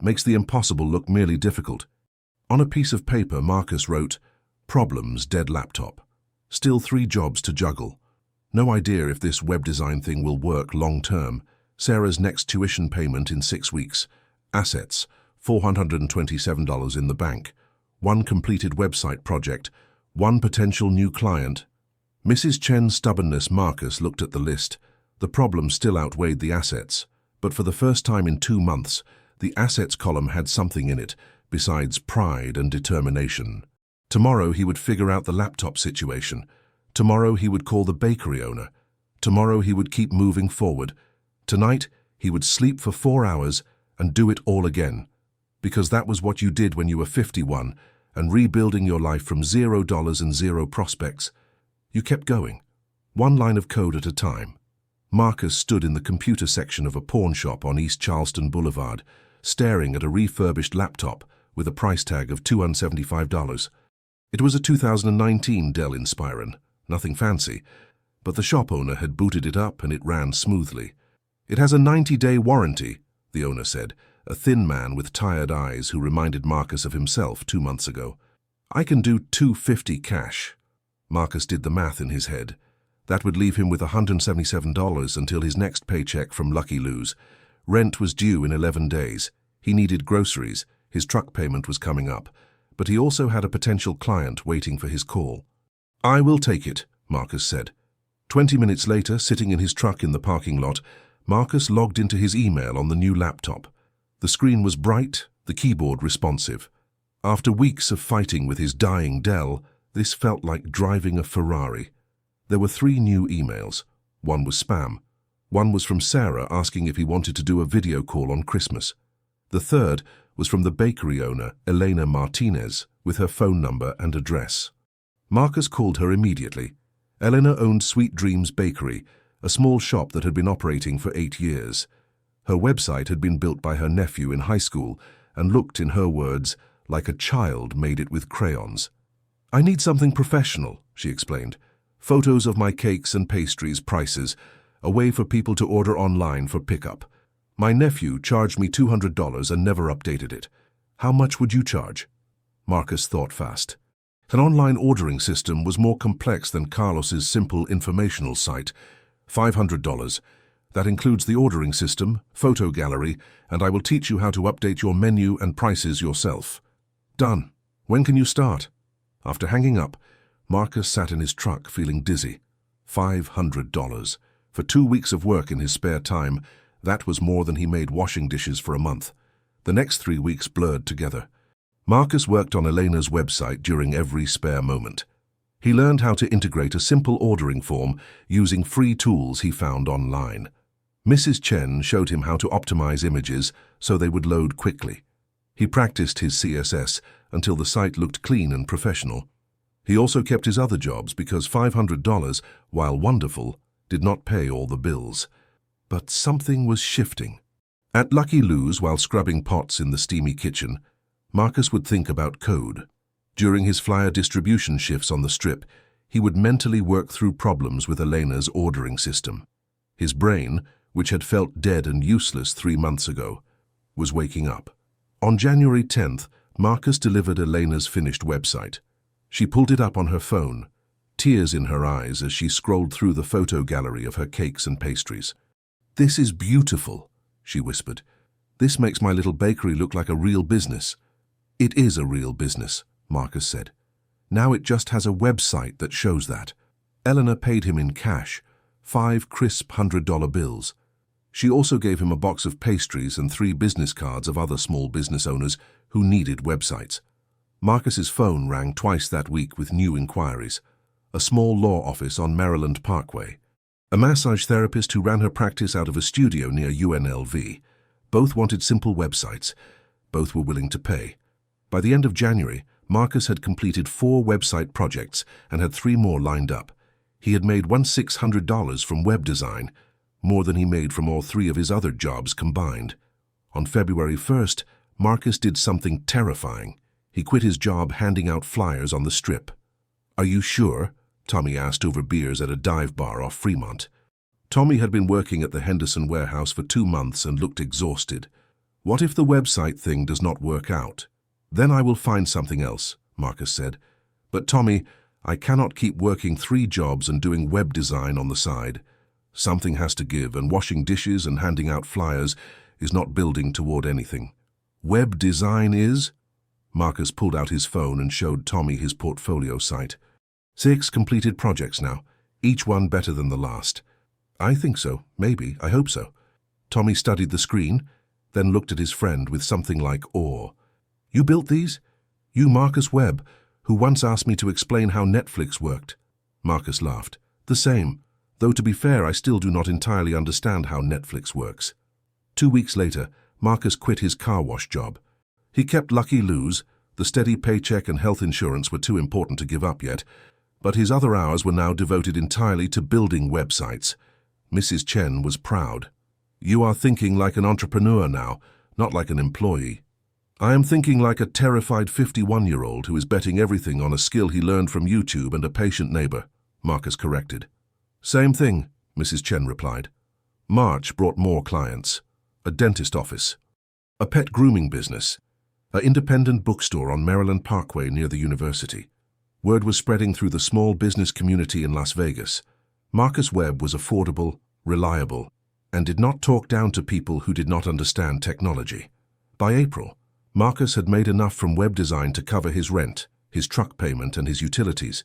Makes the impossible look merely difficult. On a piece of paper, Marcus wrote, Problems, dead laptop. Still 3 jobs to juggle. No idea if this web design thing will work long term. Sarah's next tuition payment in 6 weeks. Assets, $427 in the bank. 1 completed website project. 1 potential new client. Mrs. Chen's stubbornness. Marcus looked at the list. The problem still outweighed the assets. But for the first time in 2 months, the assets column had something in it, besides pride and determination. Tomorrow he would figure out the laptop situation. Tomorrow he would call the bakery owner. Tomorrow he would keep moving forward. Tonight he would sleep for 4 hours and do it all again. Because that was what you did when you were 51 and rebuilding your life from $0 and 0 prospects. You kept going, 1 line of code at a time. Marcus stood in the computer section of a pawn shop on East Charleston Boulevard, staring at a refurbished laptop with a price tag of $275. It was a 2019 Dell Inspiron, nothing fancy, but the shop owner had booted it up and it ran smoothly. It has a 90-day warranty, the owner said, a thin man with tired eyes who reminded Marcus of himself 2 months ago. I can do $250 cash. Marcus did the math in his head. That would leave him with $177 until his next paycheck from Lucky Lou's. Rent was due in 11 days. He needed groceries. His truck payment was coming up. But he also had a potential client waiting for his call. I will take it, Marcus said. 20 minutes later, sitting in his truck in the parking lot, Marcus logged into his email on the new laptop. The screen was bright, the keyboard responsive. After weeks of fighting with his dying Dell, this felt like driving a Ferrari. There were 3 new emails. 1 was spam. 1 was from Sarah asking if he wanted to do a video call on Christmas. The 3rd was from the bakery owner, Elena Martinez, with her phone number and address. Marcus called her immediately. Elena owned Sweet Dreams Bakery, a small shop that had been operating for 8 years. Her website had been built by her nephew in high school and looked, in her words, like a child made it with crayons. "I need something professional," she explained. "Photos of my cakes and pastries, prices, a way for people to order online for pickup. My nephew charged me $200 and never updated it. How much would you charge?" Marcus thought fast. An online ordering system was more complex than Carlos's simple informational site. $500. That includes the ordering system, photo gallery, and I will teach you how to update your menu and prices yourself. "Done. When can you start?" After hanging up, Marcus sat in his truck feeling dizzy. $500. For 2 weeks of work in his spare time, that was more than he made washing dishes for a month. The next 3 weeks blurred together. Marcus worked on Elena's website during every spare moment. He learned how to integrate a simple ordering form using free tools he found online. Mrs. Chen showed him how to optimize images so they would load quickly. He practiced his CSS until the site looked clean and professional. He also kept his other jobs because $500, while wonderful, did not pay all the bills. But something was shifting. At Lucky Lou's, while scrubbing pots in the steamy kitchen, Marcus would think about code. During his flyer distribution shifts on the strip, he would mentally work through problems with Elena's ordering system. His brain, which had felt dead and useless 3 months ago, was waking up. On January 10th, Marcus delivered Elena's finished website. She pulled it up on her phone, tears in her eyes as she scrolled through the photo gallery of her cakes and pastries. "This is beautiful," she whispered. "This makes my little bakery look like a real business." "It is a real business," Marcus said. "Now it just has a website that shows that." Elena paid him in cash, 5 crisp $100 bills. She also gave him a box of pastries and 3 business cards of other small business owners who needed websites. Marcus's phone rang twice that week with new inquiries. A small law office on Maryland Parkway. A massage therapist who ran her practice out of a studio near UNLV. Both wanted simple websites. Both were willing to pay. By the end of January, Marcus had completed 4 website projects and had 3 more lined up. He had made $1,600 from web design, more than he made from all 3 of his other jobs combined. On February 1st, Marcus did something terrifying. He quit his job handing out flyers on the strip. "Are you sure?" Tommy asked over beers at a dive bar off Fremont. Tommy had been working at the Henderson warehouse for 2 months and looked exhausted. "What if the website thing does not work out?" "Then I will find something else," Marcus said. "But Tommy, I cannot keep working 3 jobs and doing web design on the side. Something has to give, and washing dishes and handing out flyers is not building toward anything." "Web design is?" Marcus pulled out his phone and showed Tommy his portfolio site. 6 completed projects now, each one better than the last. "I think so, maybe, I hope so." Tommy studied the screen, then looked at his friend with something like awe. "You built these? You, Marcus Webb, who once asked me to explain how Netflix worked?" Marcus laughed. "The same, though to be fair, I still do not entirely understand how Netflix works." 2 weeks later, Marcus quit his car wash job. He kept Lucky Lou's. The steady paycheck and health insurance were too important to give up yet, but his other hours were now devoted entirely to building websites. Mrs. Chen was proud. "You are thinking like an entrepreneur now, not like an employee." "I am thinking like a terrified 51-year-old who is betting everything on a skill he learned from YouTube and a patient neighbor," Marcus corrected. "Same thing," Mrs. Chen replied. March brought more clients. A dentist office. A pet grooming business. An independent bookstore on Maryland Parkway near the university. Word was spreading through the small business community in Las Vegas. Marcus Webb was affordable, reliable, and did not talk down to people who did not understand technology. By April, Marcus had made enough from web design to cover his rent, his truck payment, and his utilities.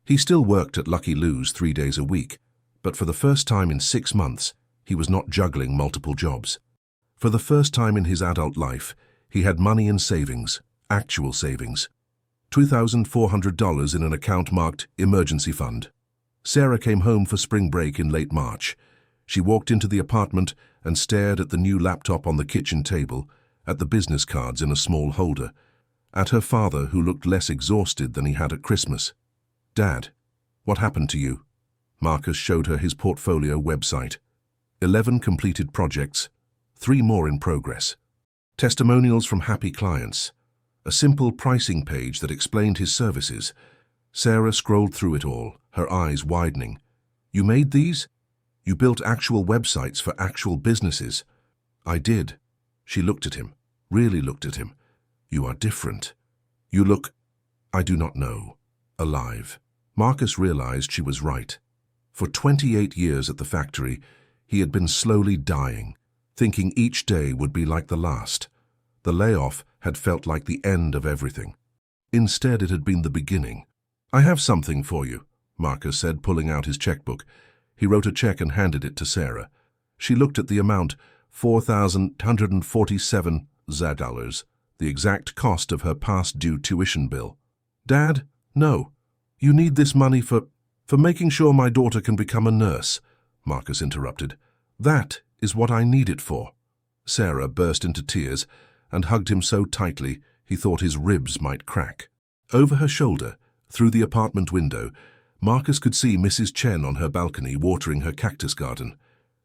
He still worked at Lucky Lou's 3 days a week, but for the first time in 6 months, he was not juggling multiple jobs. For the first time in his adult life, he had money in savings, actual savings. $2,400 in an account marked Emergency Fund. Sarah came home for spring break in late March. She walked into the apartment and stared at the new laptop on the kitchen table, at the business cards in a small holder, at her father who looked less exhausted than he had at Christmas. "Dad, what happened to you?" Marcus showed her his portfolio website. 11 completed projects, 3 more in progress. Testimonials from happy clients. A simple pricing page that explained his services. Sarah scrolled through it all, her eyes widening. You made these? You built actual websites for actual businesses? I did. She looked at him, really looked at him. You are different. You look, I do not know, alive. Marcus realized she was right. For 28 years at the factory, he had been slowly dying, thinking each day would be like the last. The layoff had felt like the end of everything. Instead, it had been the beginning. I have something for you, Marcus said, pulling out his checkbook. He wrote a check and handed it to Sarah. She looked at the amount, $4,147, the exact cost of her past due tuition bill. Dad, no. You need this money for making sure my daughter can become a nurse, Marcus interrupted. That is what I need it for. Sarah burst into tears and hugged him so tightly he thought his ribs might crack. Over her shoulder, through the apartment window, Marcus could see Mrs. Chen on her balcony watering her cactus garden.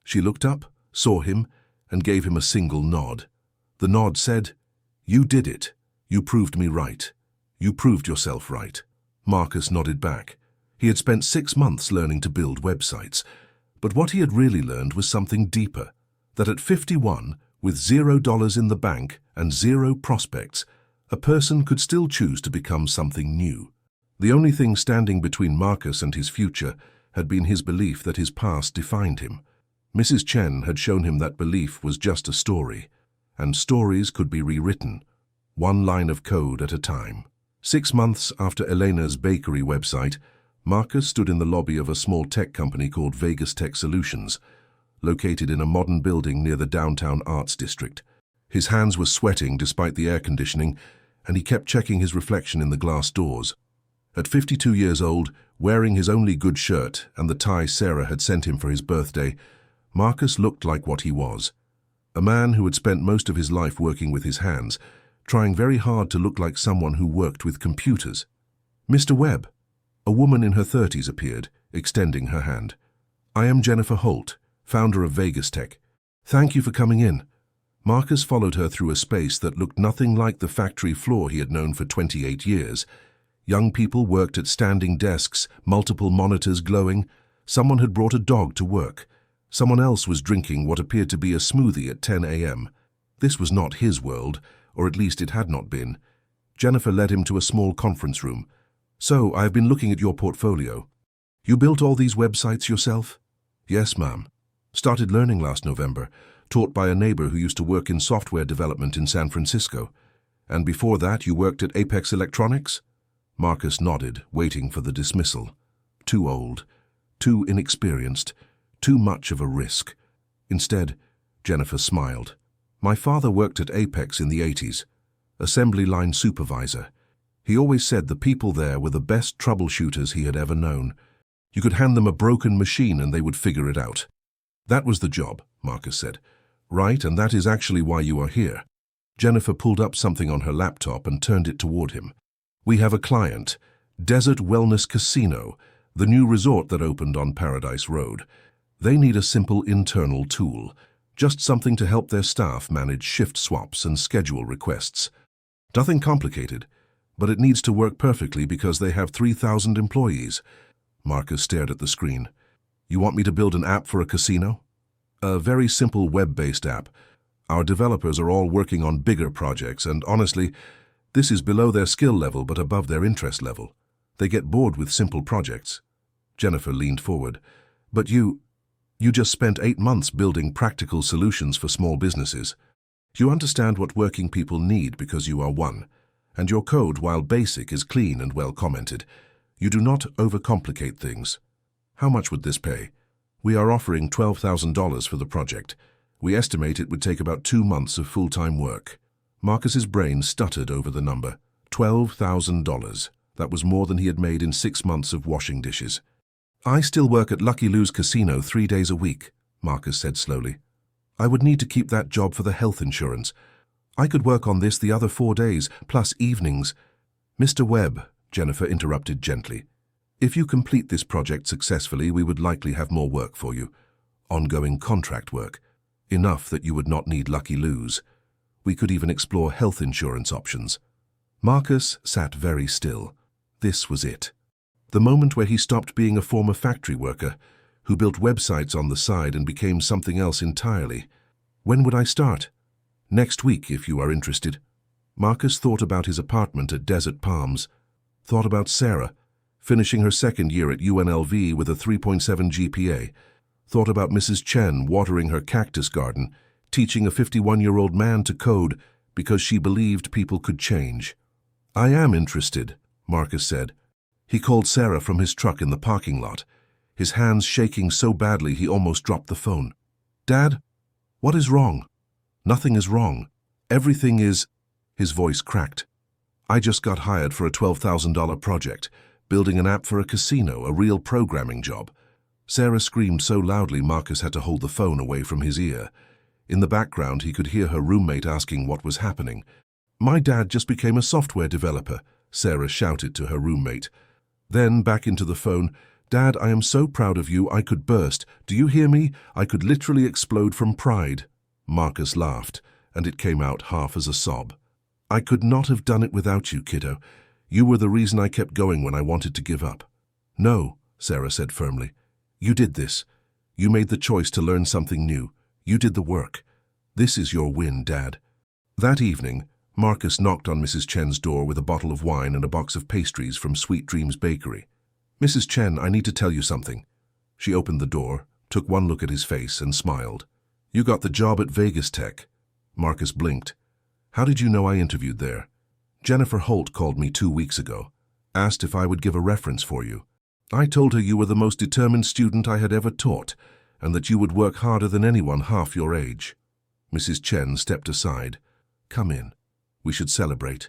She looked up, saw him, and gave him a single nod. The nod said, You did it. You proved me right. You proved yourself right. Marcus nodded back. He had spent 6 months learning to build websites, but what he had really learned was something deeper, that at 51, with $0 in the bank and 0 prospects, a person could still choose to become something new. The only thing standing between Marcus and his future had been his belief that his past defined him. Mrs. Chen had shown him that belief was just a story, and stories could be rewritten, one line of code at a time. 6 months after Elena's bakery website, Marcus stood in the lobby of a small tech company called Vegas Tech Solutions, located in a modern building near the downtown arts district. His hands were sweating despite the air conditioning, and he kept checking his reflection in the glass doors. At 52 years old, wearing his only good shirt and the tie Sarah had sent him for his birthday, Marcus looked like what he was. A man who had spent most of his life working with his hands, trying very hard to look like someone who worked with computers. Mr. Webb. A woman in her 30s appeared, extending her hand. I am Jennifer Holt, founder of Vegas Tech. Thank you for coming in. Marcus followed her through a space that looked nothing like the factory floor he had known for 28 years. Young people worked at standing desks, multiple monitors glowing. Someone had brought a dog to work. Someone else was drinking what appeared to be a smoothie at 10 a.m. This was not his world, or at least it had not been. Jennifer led him to a small conference room. So, I have been looking at your portfolio. You built all these websites yourself? Yes, ma'am. Started learning last November, taught by a neighbor who used to work in software development in San Francisco. And before that, you worked at Apex Electronics? Marcus nodded, waiting for the dismissal. Too old, too inexperienced, too much of a risk. Instead, Jennifer smiled. My father worked at Apex in the 80s, assembly line supervisor. He always said the people there were the best troubleshooters he had ever known. You could hand them a broken machine and they would figure it out. That was the job, Marcus said. Right, and that is actually why you are here. Jennifer pulled up something on her laptop and turned it toward him. We have a client, Desert Wellness Casino, the new resort that opened on Paradise Road. They need a simple internal tool, just something to help their staff manage shift swaps and schedule requests. Nothing complicated, but it needs to work perfectly because they have 3,000 employees. Marcus stared at the screen. You want me to build an app for a casino? A very simple web-based app. Our developers are all working on bigger projects, and honestly, this is below their skill level but above their interest level. They get bored with simple projects. Jennifer leaned forward. But you just spent 8 months building practical solutions for small businesses. You understand what working people need because you are one. And your code, while basic, is clean and well commented. You do not overcomplicate things. How much would this pay? We are offering $12,000 for the project. We estimate it would take about 2 months of full-time work. Marcus's brain stuttered over the number. $12,000. That was more than he had made in 6 months of washing dishes. I still work at Lucky Lou's casino 3 days a week, Marcus said slowly. I would need to keep that job for the health insurance. I could work on this the other 4 days, plus evenings. Mr. Webb, Jennifer interrupted gently. If you complete this project successfully, we would likely have more work for you. Ongoing contract work. Enough that you would not need Lucky Lou's. We could even explore health insurance options. Marcus sat very still. This was it. The moment where he stopped being a former factory worker, who built websites on the side and became something else entirely. When would I start? Next week, if you are interested. Marcus thought about his apartment at Desert Palms. Thought about Sarah, finishing her second year at UNLV with a 3.7 GPA. Thought about Mrs. Chen watering her cactus garden, teaching a 51-year-old man to code because she believed people could change. I am interested, Marcus said. He called Sarah from his truck in the parking lot, his hands shaking so badly he almost dropped the phone. Dad, what is wrong? Nothing is wrong. Everything is... His voice cracked. I just got hired for a $12,000 project, building an app for a casino, a real programming job. Sarah screamed so loudly Marcus had to hold the phone away from his ear. In the background, he could hear her roommate asking what was happening. My dad just became a software developer, Sarah shouted to her roommate. Then, back into the phone, Dad, I am so proud of you, I could burst. Do you hear me? I could literally explode from pride. Marcus laughed, and it came out half as a sob. I could not have done it without you, kiddo. You were the reason I kept going when I wanted to give up. No, Sarah said firmly. You did this. You made the choice to learn something new. You did the work. This is your win, Dad. That evening, Marcus knocked on Mrs. Chen's door with a bottle of wine and a box of pastries from Sweet Dreams Bakery. Mrs. Chen, I need to tell you something. She opened the door, took one look at his face, and smiled. You got the job at Vegas Tech. Marcus blinked. How did you know I interviewed there? Jennifer Holt called me 2 weeks ago, asked if I would give a reference for you. I told her you were the most determined student I had ever taught, and that you would work harder than anyone half your age. Mrs. Chen stepped aside. Come in. We should celebrate.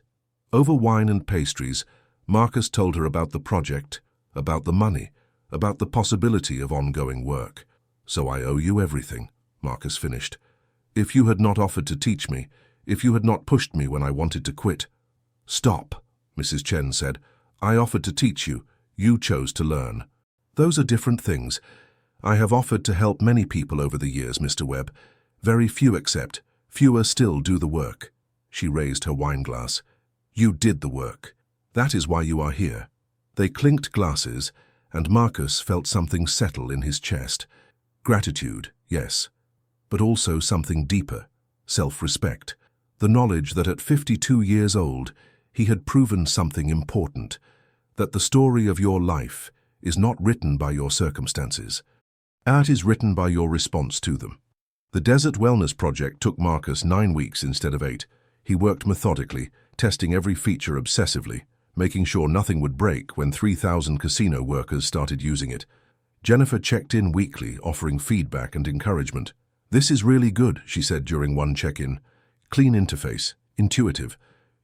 Over wine and pastries, Marcus told her about the project, about the money, about the possibility of ongoing work. So I owe you everything, Marcus finished. If you had not offered to teach me, if you had not pushed me when I wanted to quit. Stop, Mrs. Chen said. I offered to teach you. You chose to learn. Those are different things. I have offered to help many people over the years, Mr. Webb. Very few accept. Fewer still do the work. She raised her wine glass. You did the work. That is why you are here. They clinked glasses, and Marcus felt something settle in his chest. Gratitude, yes, but also something deeper, self-respect. The knowledge that at 52 years old, he had proven something important, that the story of your life is not written by your circumstances. It is written by your response to them. The Desert Wellness Project took Marcus 9 weeks instead of 8. He worked methodically, testing every feature obsessively, making sure nothing would break when 3,000 casino workers started using it. Jennifer checked in weekly, offering feedback and encouragement. This is really good, she said during one check-in. Clean interface, intuitive.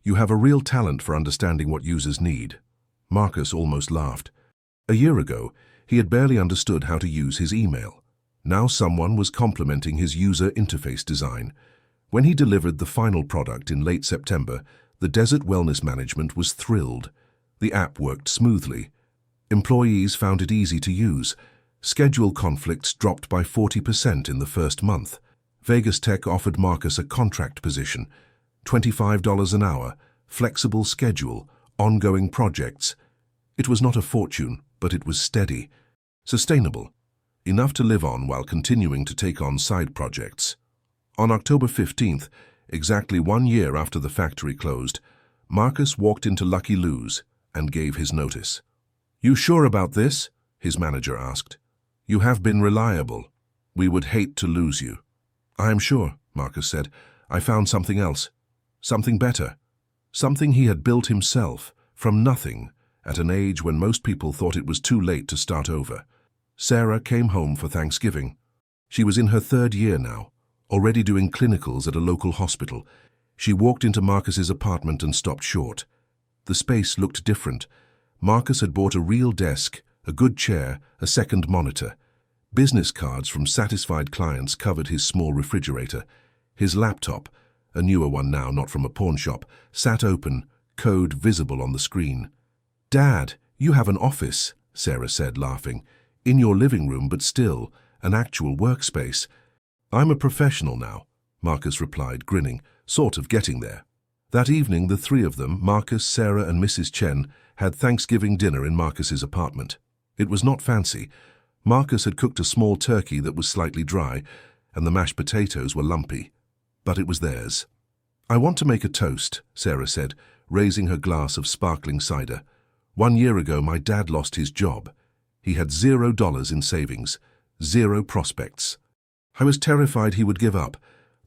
You have a real talent for understanding what users need. Marcus almost laughed. A year ago, he had barely understood how to use his email. Now someone was complimenting his user interface design. When he delivered the final product in late September, the Desert Wellness Management was thrilled. The app worked smoothly. Employees found it easy to use. Schedule conflicts dropped by 40% in the first month. Vegas Tech offered Marcus a contract position, $25 an hour, flexible schedule, ongoing projects. It was not a fortune, but it was steady, sustainable, enough to live on while continuing to take on side projects. On October 15th, exactly 1 year after the factory closed, Marcus walked into Lucky Lou's and gave his notice. You sure about this? His manager asked. You have been reliable. We would hate to lose you. I am sure, Marcus said. I found something else. Something better. Something he had built himself, from nothing, at an age when most people thought it was too late to start over. Sarah came home for Thanksgiving. She was in her 3rd year now, already doing clinicals at a local hospital. She walked into Marcus's apartment and stopped short. The space looked different. Marcus had bought a real desk, a good chair, a second monitor. Business cards from satisfied clients covered his small refrigerator. His laptop, a newer one now, not from a pawn shop, sat open, code visible on the screen. Dad, you have an office, Sarah said, laughing. "In your living room, but still, an actual workspace." "I'm a professional now," Marcus replied, grinning, sort of getting there. That evening, the three of them, Marcus, Sarah, and Mrs. Chen, had Thanksgiving dinner in Marcus's apartment. It was not fancy. Marcus had cooked a small turkey that was slightly dry, and the mashed potatoes were lumpy. But it was theirs. "I want to make a toast," Sarah said, raising her glass of sparkling cider. "1 year ago, my dad lost his job. He had $0 in savings, 0 prospects. I was terrified he would give up,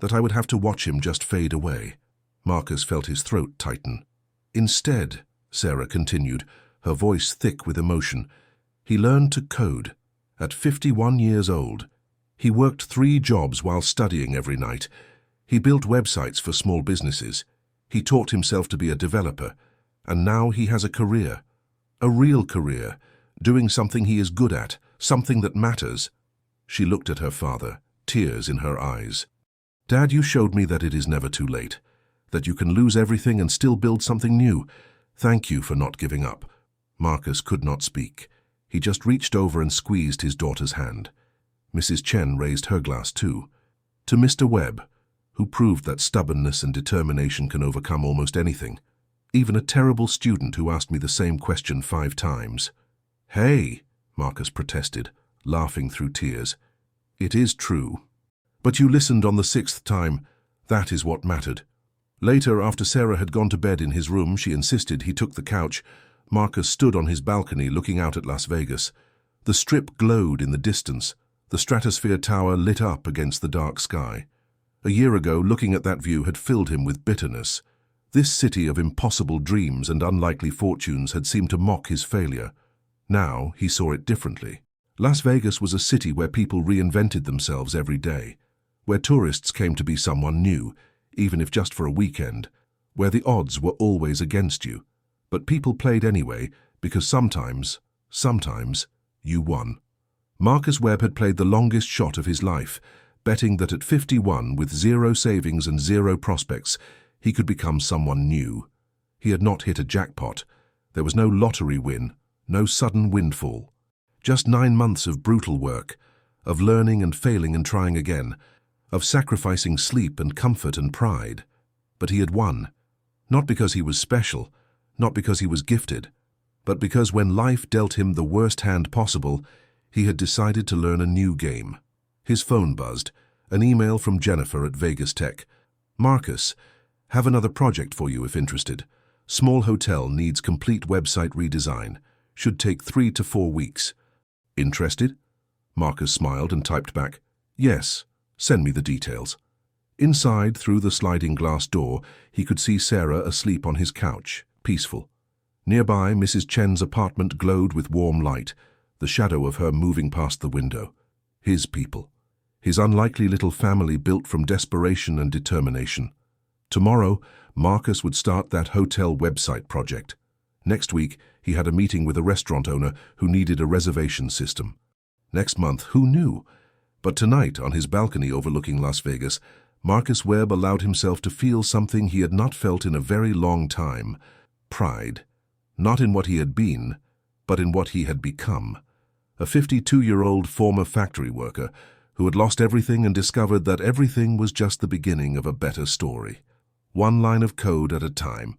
that I would have to watch him just fade away." Marcus felt his throat tighten. "Instead," Sarah continued, her voice thick with emotion, "he learned to code. At 51 years old. He worked 3 jobs while studying every night. He built websites for small businesses. He taught himself to be a developer. And now he has a career. A real career, doing something he is good at, something that matters." She looked at her father, tears in her eyes. "Dad, you showed me that it is never too late, that you can lose everything and still build something new. Thank you for not giving up." Marcus could not speak. He just reached over and squeezed his daughter's hand. Mrs. Chen raised her glass too. "To Mr. Webb, who proved that stubbornness and determination can overcome almost anything. Even a terrible student who asked me the same question 5 times. "Hey," Marcus protested, laughing through tears. "It is true. But you listened on the 6th time. That is what mattered." Later, after Sarah had gone to bed in his room, she insisted he took the couch. Marcus stood on his balcony looking out at Las Vegas. The Strip glowed in the distance, the Stratosphere Tower lit up against the dark sky. A year ago, looking at that view had filled him with bitterness. This city of impossible dreams and unlikely fortunes had seemed to mock his failure. Now he saw it differently. Las Vegas was a city where people reinvented themselves every day, where tourists came to be someone new, even if just for a weekend, where the odds were always against you. But people played anyway, because sometimes, you won. Marcus Webb had played the longest shot of his life, betting that at 51, with 0 savings and 0 prospects, he could become someone new. He had not hit a jackpot. There was no lottery win, no sudden windfall. Just 9 months of brutal work, of learning and failing and trying again, of sacrificing sleep and comfort and pride. But he had won, not because he was special, not because he was gifted, but because when life dealt him the worst hand possible, he had decided to learn a new game. His phone buzzed, an email from Jennifer at Vegas Tech. "Marcus, have another project for you if interested. Small hotel needs complete website redesign. Should take 3 to 4 weeks. Interested?" Marcus smiled and typed back, "Yes, send me the details." Inside, through the sliding glass door, he could see Sarah asleep on his couch, peaceful. Nearby, Mrs. Chen's apartment glowed with warm light, the shadow of her moving past the window. His people. His unlikely little family built from desperation and determination. Tomorrow, Marcus would start that hotel website project. Next week, he had a meeting with a restaurant owner who needed a reservation system. Next month, who knew? But tonight, on his balcony overlooking Las Vegas, Marcus Webb allowed himself to feel something he had not felt in a very long time. Pride. Not in what he had been, but in what he had become. A 52-year-old former factory worker who had lost everything and discovered that everything was just the beginning of a better story. 1 line of code at a time.